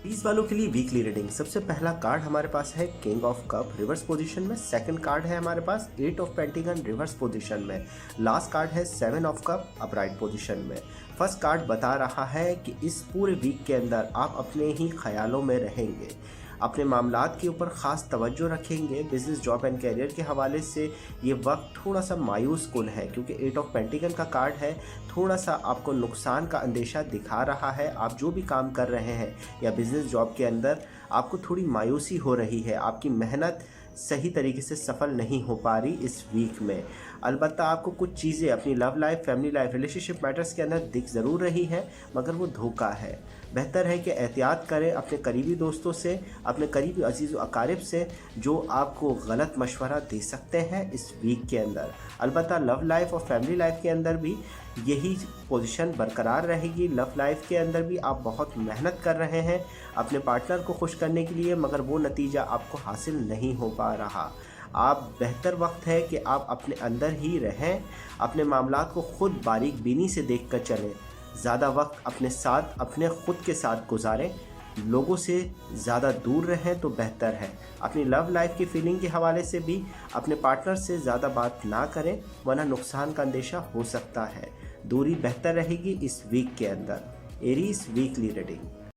20 वालों के लिए वीकली रीडिंग। सबसे पहला कार्ड हमारे पास है king of cup reverse position में। सेकंड कार्ड है हमारे पास 8 ऑफ पेंटिकल रिवर्स पोजीशन में। लास्ट कार्ड है 7 ऑफ कप अपराइट पोजीशन में। फर्स्ट कार्ड बता रहा है कि इस पूरे वीक के अंदर आप अपने ही ख्यालों में रहेंगे, अपने मामलात के ऊपर ख़ास तवज्जो रखेंगे। बिजनेस, जॉब एंड कैरियर के हवाले से ये वक्त थोड़ा सा मायूस कुन है, क्योंकि 8 ऑफ पेंटिकल का कार्ड है। थोड़ा सा आपको नुकसान का अंदेशा दिखा रहा है। आप जो भी काम कर रहे हैं या बिजनेस जॉब के अंदर आपको थोड़ी मायूसी हो रही है, आपकी मेहनत सही तरीके से सफल नहीं हो पा रही इस वीक में। अलबत्ता आपको कुछ चीज़ें अपनी love life, family life, relationship matters के अंदर दिख ज़रूर रही है, मगर वो धोखा है। बेहतर है कि एहतियात करें अपने करीबी दोस्तों से, अपने करीबी अजीज़ व अकारिब से, जो आपको गलत मशवरा दे सकते हैं इस वीक के अंदर। अलबत्ता लव लाइफ और फैमिली लाइफ के अंदर भी यही पोजीशन बरकरार रहेगी। लव लाइफ के अंदर भी आप बहुत मेहनत कर रहे हैं अपने पार्टनर को खुश करने के लिए, मगर वो नतीजा आपको हासिल नहीं हो पा रहा। आप बेहतर वक्त है कि आप अपने अंदर ही रहें, अपने मामलात को खुद बारीक बीनी से देख कर चलें। ज़्यादा वक्त अपने साथ, अपने ख़ुद के साथ गुजारें, लोगों से ज़्यादा दूर रहें तो बेहतर है। अपनी लव लाइफ की फीलिंग के हवाले से भी अपने पार्टनर से ज़्यादा बात ना करें, वरना नुकसान का अंदेशा हो सकता है। दूरी बेहतर रहेगी इस वीक के अंदर। Aries weekly reading.